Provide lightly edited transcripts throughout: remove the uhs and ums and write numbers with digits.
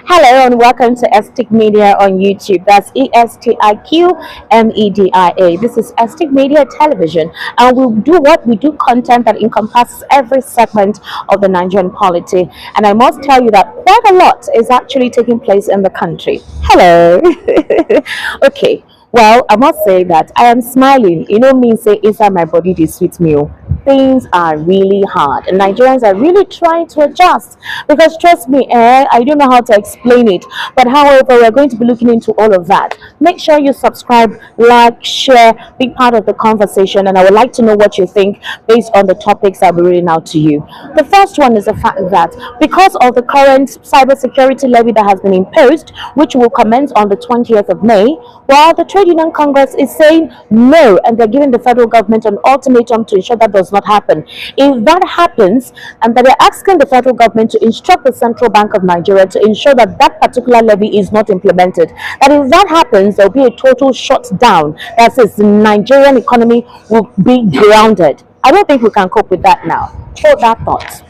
Hello and welcome to Estic Media on YouTube. That's ESTIQMEDIA. This is Estic Media Television, and we do what we do content that encompasses every segment of the Nigerian polity. And I must tell you that quite a lot is actually taking place in the country. Hello. Okay. Well, I must say that I am smiling. You know me say inside my body this sweet meal. Things are really hard and Nigerians are really trying to adjust because trust me, I don't know how to explain it, but however we're going to be looking into all of that. Make sure you subscribe, like, share, be part of the conversation, and I would like to know what you think based on the topics I'll be reading out to you. The first one is the fact that because of the current cybersecurity levy that has been imposed, which will commence on the 20th of May, while the Trade Union Congress is saying no and they're giving the federal government an ultimatum to ensure that does not happen. If that happens, and that they're asking the federal government to instruct the Central Bank of Nigeria to ensure that that particular levy is not implemented, that if that happens, there'll be a total shutdown. That says the Nigerian economy will be grounded. I don't think we can cope with that now. Hold that thought.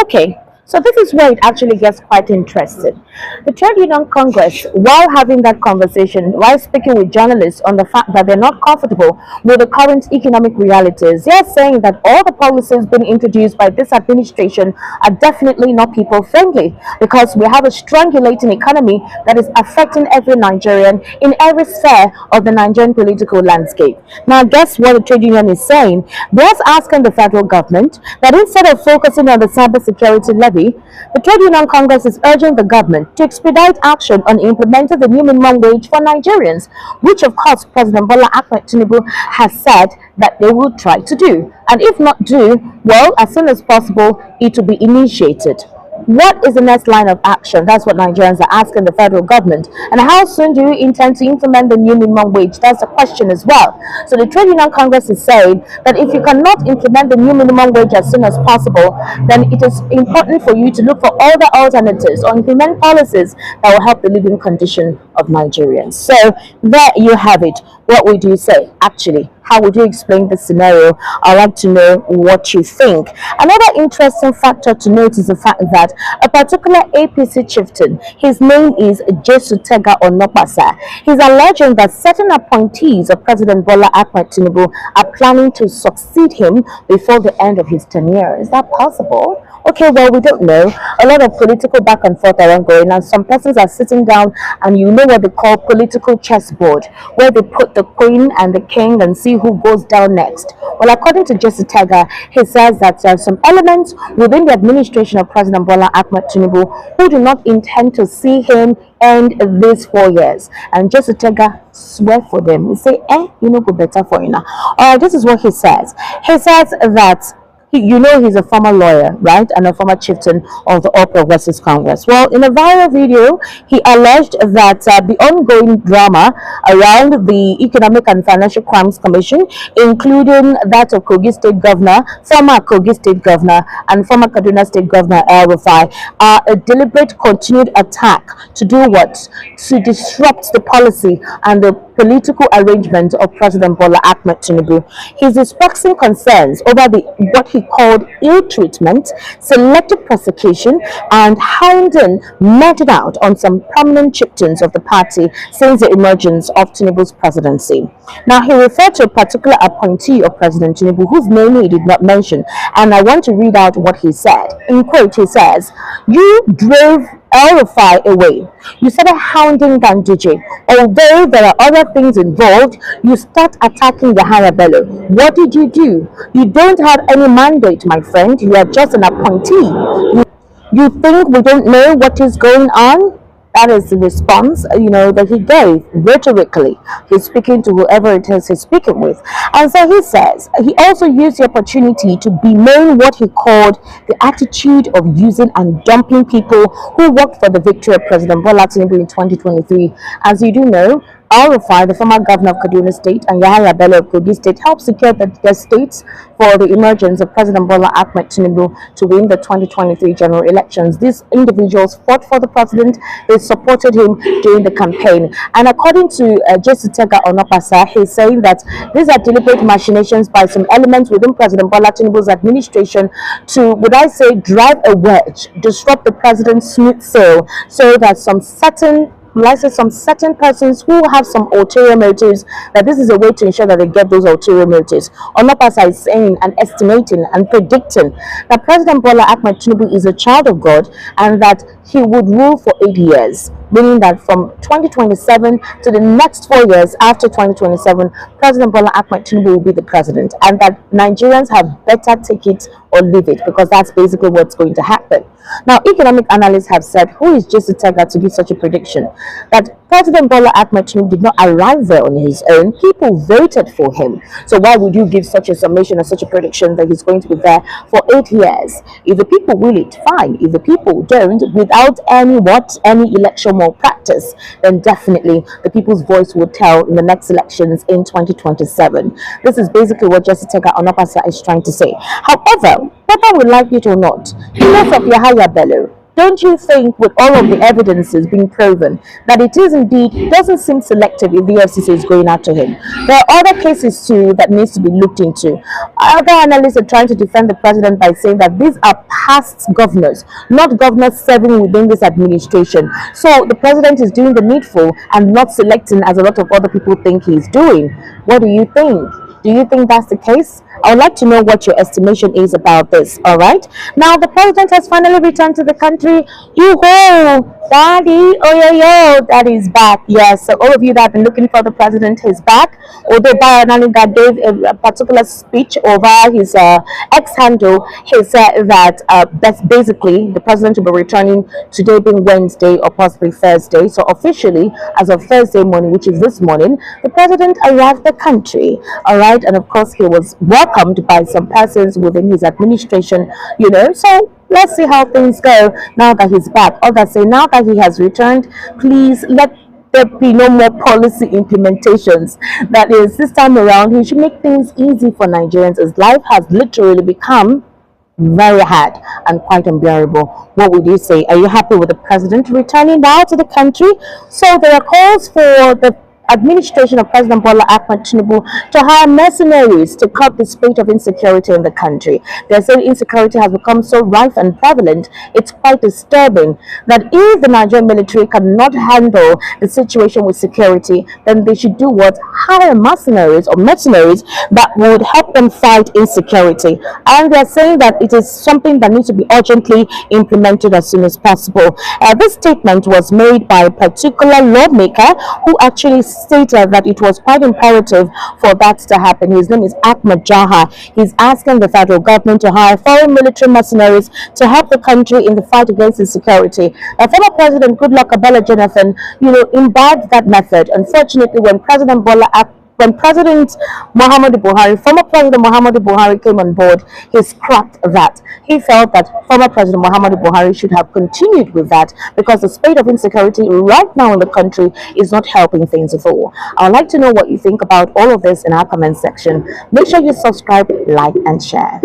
Okay. So this is where it actually gets quite interesting. The Trade Union Congress, while having that conversation, while speaking with journalists on the fact that they're not comfortable with the current economic realities, they're saying that all the policies being introduced by this administration are definitely not people-friendly because we have a strangulating economy that is affecting every Nigerian in every sphere of the Nigerian political landscape. Now, guess what the trade union is saying? They're asking the federal government that instead of focusing on the cybersecurity levy, the Trade Union Congress is urging the government to expedite action on implementing the new minimum wage for Nigerians, which of course President Bola Ahmed Tinubu has said that they will try to do. And if not do, well, as soon as possible, it will be initiated. What is the next line of action? That's what Nigerians are asking the federal government. And how soon do you intend to implement the new minimum wage? That's the question as well. So the Trade Union Congress is saying that if you cannot implement the new minimum wage as soon as possible, then it is important for you to look for other alternatives or implement policies that will help the living condition of Nigerians. So there you have it. What would you say? Actually, how would you explain the scenario? I'd like to know what you think. Another interesting factor to note is the fact that a particular APC chieftain, his name is Jesutega or Nopasa, he's alleging that certain appointees of President Bola Ahmed Tinubu are planning to succeed him before the end of his tenure. Is that possible? Okay, well, we don't know. A lot of political back and forth are ongoing, and some persons are sitting down and you know what they call political chessboard, where they put the queen and the king and see who goes down next. Well, according to Jesutega, he says that there are some elements within the administration of President Bola Ahmed Tinubu who do not intend to see him end these 4 years. And Jesutega swear for them. He say, you know, go better for you now. This is what he says. He says that he's a former lawyer, right, and a former chieftain of the All Progressives Congress. Well, in a viral video, he alleged that the ongoing drama around the Economic and Financial Crimes Commission, including that of Kogi State Governor, former Kogi State Governor, and former Kaduna State Governor El-Rufai, are a deliberate continued attack to do what? To disrupt the policy and the political arrangement of President Bola Ahmed Tinubu. He's expressing concerns over what he called ill treatment, selective prosecution, and hounding meted out on some prominent chieftains of the party since the emergence of Tinubu's presidency. Now, he referred to a particular appointee of President Tinubu, whose name he did not mention, and I want to read out what he said. In quote, he says, "You drove El-Rufai away. You started hounding Ganduje. Although there are other things involved, you start attacking Yahaya Bello. What did you do? You don't have any mandate, my friend. You are just an appointee. You think we don't know what is going on?" That is the response, that he gave rhetorically. He's speaking to whoever it is he's speaking with. And so he says he also used the opportunity to bemoan what he called the attitude of using and dumping people who worked for the victory of President Bola Tinubu in 2023. As you do know, Al-Rufai, the former governor of Kaduna State, and Yahaya Bello of Kogi State helped secure the states for the emergence of President Bola Ahmed Tinubu to win the 2023 general elections. These individuals fought for the president. They supported him during the campaign. And according to Jesutega Onopasa, he's saying that these are deliberate machinations by some elements within President Bola Tinubu's administration to, would I say, drive a wedge, disrupt the president's smooth sail, so that some certain persons who have some ulterior motives, that this is a way to ensure that they get those ulterior motives. Onopasa is saying and estimating and predicting that President Bola Ahmed Tinubu is a child of God and that he would rule for 8 years, meaning that from 2027 to the next 4 years after 2027, President Bola Ahmed Tinubu will be the president, and that Nigerians have better take it or leave it, because that's basically what's going to happen. Now, economic analysts have said, who is Jesutega to give such a prediction? That President Bola Ahmed Tinubu did not arrive there on his own. People voted for him. So why would you give such a summation or such a prediction that he's going to be there for 8 years? If the people will it, fine. If the people don't, without any election malpractice, then definitely the people's voice will tell in the next elections in 2027. This is basically what Jesutega Onopasa is trying to say. However, whether we like it or not, in case of Yahaya Bello, don't you think, with all of the evidences being proven, that it is indeed, doesn't seem selective if the FCC is going after him? There are other cases too that needs to be looked into. Other analysts are trying to defend the president by saying that these are past governors, not governors serving within this administration. So the president is doing the needful and not selecting as a lot of other people think he's doing. What do you think? Do you think that's the case? I would like to know what your estimation is about this. All right. Now, the president has finally returned to the country. Yoo-hoo! Daddy, oh yo, Daddy is back. Yes, so all of you that have been looking for the president, he's back. Although Bayanani that gave a particular speech over his X handle, he said that that's basically the president will be returning today, being Wednesday or possibly Thursday. So officially, as of Thursday morning, which is this morning, the president arrived the country. All right, and of course he was welcomed by some persons within his administration. So let's see how things go now that he's back. Others say now that he has returned, please let there be no more policy implementations. That is, this time around, he should make things easy for Nigerians, as life has literally become very hard and quite unbearable. What would you say? Are you happy with the president returning now to the country? So there are calls for the administration of President Bola Ahmed Tinubu to hire mercenaries to curb the spate of insecurity in the country. They say insecurity has become so rife and prevalent, it's quite disturbing that if the Nigerian military cannot handle the situation with security, then they should do what? Hire mercenaries that would help them fight insecurity. And they're saying that it is something that needs to be urgently implemented as soon as possible. This statement was made by a particular lawmaker who actually stated that it was quite imperative for that to happen. His name is Ahmed Jaha. He's asking the federal government to hire foreign military mercenaries to help the country in the fight against insecurity. Former President Goodluck Abela Jonathan, imbibed that method. Unfortunately, when President Muhammadu Buhari, former President Muhammadu Buhari came on board, he scrapped that. He felt that former President Muhammadu Buhari should have continued with that, because the spate of insecurity right now in the country is not helping things at all. I would like to know what you think about all of this in our comment section. Make sure you subscribe, like, and share.